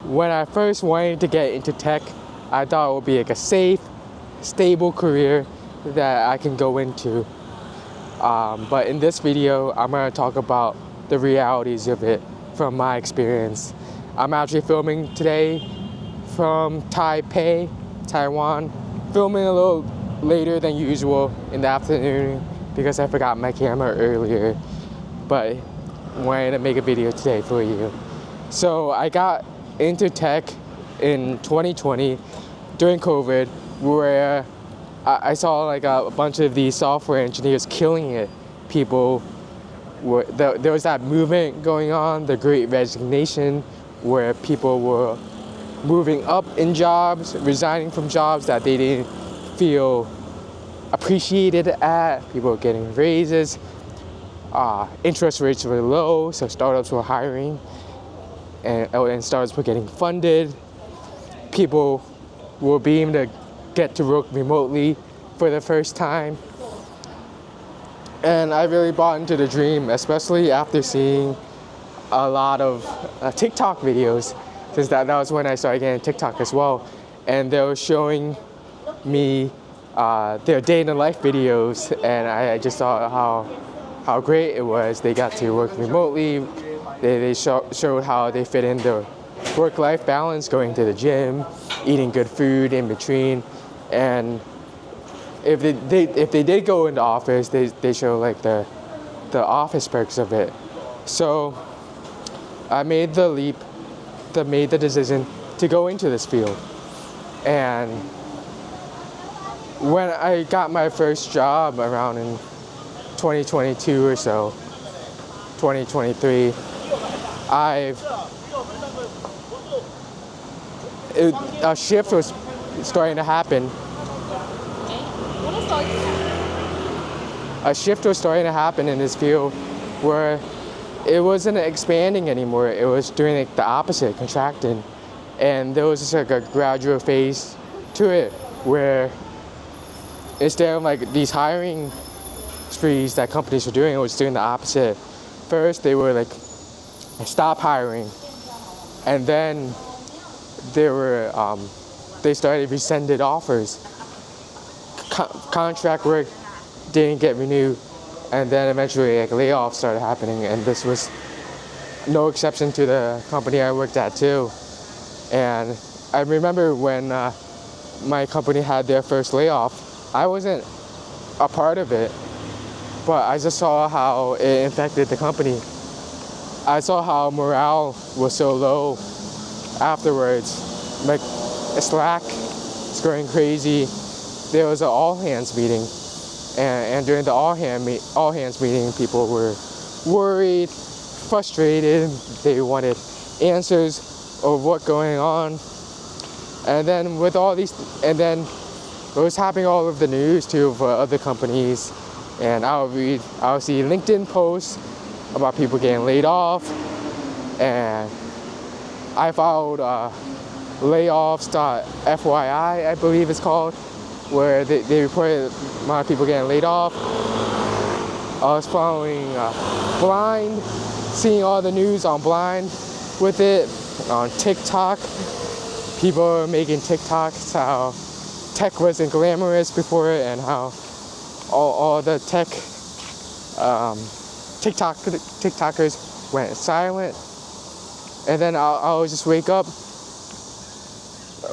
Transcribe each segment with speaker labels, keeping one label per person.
Speaker 1: when I first wanted to get into tech, I thought it would be like a safe, stable career that I can go into. But in this video, I'm going to talk about the realities of it from my experience. I'm actually filming today from Taipei, Taiwan. Filming a little later than usual in the afternoon because I forgot my camera earlier. But wanted to make a video today for you. So I got into tech in 2020 during COVID, where I saw like a bunch of these software engineers killing it. People were there was that movement going on, the Great Resignation, where people were moving up in jobs, resigning from jobs that they didn't feel appreciated at. People were getting raises. Interest rates were low, so startups were hiring, and startups were getting funded. People were being able to get to work remotely for the first time. And I really bought into the dream, especially after seeing a lot of TikTok videos, since that was when I started getting TikTok as well. And they were showing me their day in the life videos, and I just saw how great it was. They got to work remotely. They showed how they fit in the work-life balance, going to the gym, eating good food in between. And if they did go into office, they show like the office perks of it. So I made the leap, made the decision to go into this field. And when I got my first job around in 2022 or so, 2023, a shift was starting to happen. A shift was starting to happen in this field where it wasn't expanding anymore. It was doing like the opposite, contracting. And there was just like a gradual phase to it where instead of like these hiring sprees that companies were doing, it was doing the opposite. First, they were like, stop hiring. And then they started rescinded offers. Contract work didn't get renewed, and then eventually like layoffs started happening, and this was no exception to the company I worked at too. And I remember when my company had their first layoff, I wasn't a part of it, but I just saw how it affected the company. I saw how morale was so low afterwards. Like Slack is going crazy. There was an all-hands meeting, and during the all-hands meeting, people were worried, frustrated. They wanted answers of what's going on. And then with all these, and then it was happening all over the news too for other companies. And I'll see LinkedIn posts about people getting laid off, and I followed layoffs.fyi, I believe it's called, where they reported a lot of people getting laid off. I was following Blind, seeing all the news on Blind with it, on TikTok. People were making TikToks how tech wasn't glamorous before it, and how all the tech TikTokers went silent. And then I'll just wake up,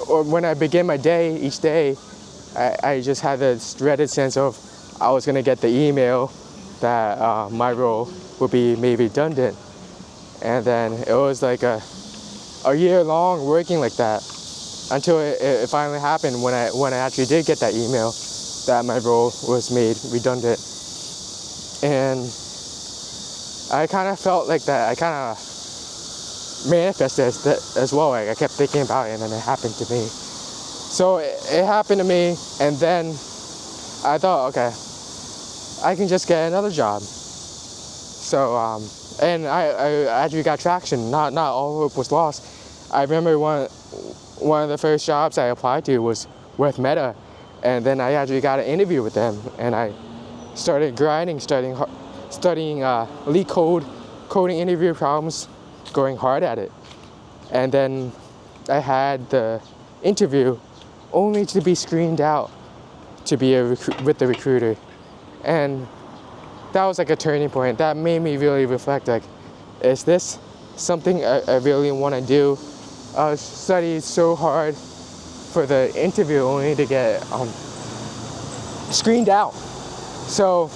Speaker 1: or when I begin my day, each day, I just had this dreaded sense of I was gonna get the email that my role would be made redundant. And then it was like a year long working like that until it finally happened when I actually did get that email that my role was made redundant. And I kind of felt like that. I kind of manifested as well. Like I kept thinking about it, and then it happened to me. So it happened to me, and then I thought, okay, I can just get another job. So and I actually got traction. Not all hope was lost. I remember one of the first jobs I applied to was with Meta, and then I actually got an interview with them, and I started grinding, studying leak coding interview problems, going hard at it. And then I had the interview only to be screened out to be with the recruiter. And that was like a turning point. That made me really reflect, like, is this something I really want to do? I studied so hard for the interview only to get screened out. So,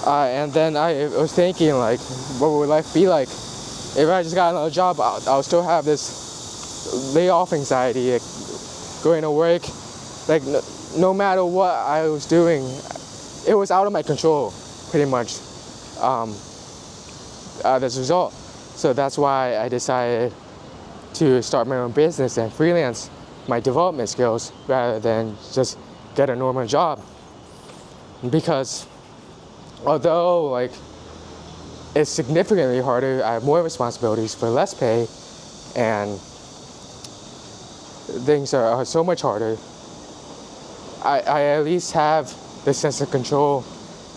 Speaker 1: and then I was thinking, like, what would life be like if I just got another job? I'll still have this layoff anxiety, like, going to work. Like, no matter what I was doing, it was out of my control, pretty much, as a result. So that's why I decided to start my own business and freelance my development skills rather than just get a normal job. Because although, like, it's significantly harder, I have more responsibilities for less pay, and things are so much harder, I at least have the sense of control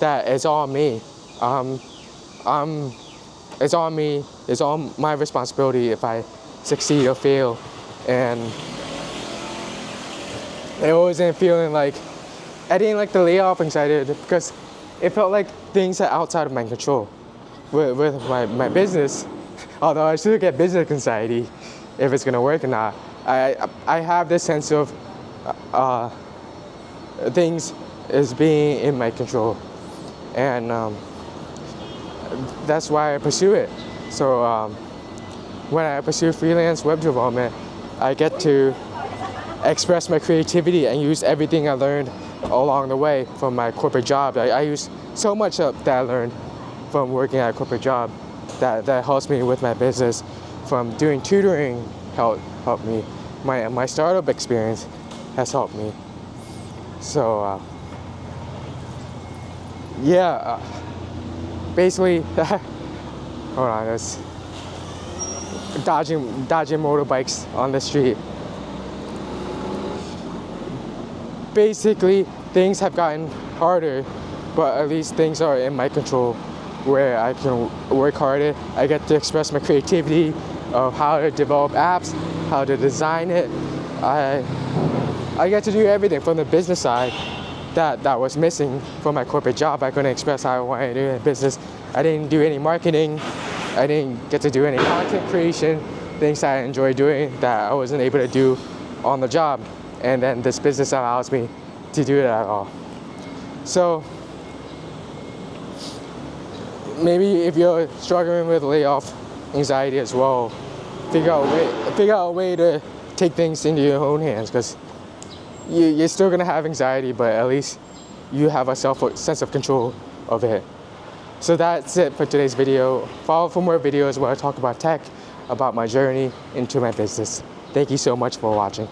Speaker 1: that it's all me. It's all me. It's all my responsibility if I succeed or fail. And I wasn't feeling like, I didn't like the layoff anxiety because it felt like things are outside of my control. With my business, although I still get business anxiety if it's gonna work or not, I have this sense of things is being in my control, and that's why I pursue it. So when I pursue freelance web development, I get to express my creativity and use everything I learned along the way from my corporate job. I use so much of that I learned from working at a corporate job that helps me with my business. From doing tutoring helped me. My startup experience has helped me. So yeah, basically, hold on, there's dodging motorbikes on the street. Basically, things have gotten harder, but at least things are in my control where I can work harder. I get to express my creativity of how to develop apps, how to design it. I get to do everything from the business side that was missing from my corporate job. I couldn't express how I wanted to do it in business. I didn't do any marketing. I didn't get to do any content creation, things I enjoy doing that I wasn't able to do on the job. And then this business allows me to do it at all. So maybe if you're struggling with layoff anxiety as well, figure out a way to take things into your own hands, because you're still gonna have anxiety, but at least you have a sense of control of it. So that's it for today's video. Follow for more videos where I talk about tech, about my journey into my business. Thank you so much for watching.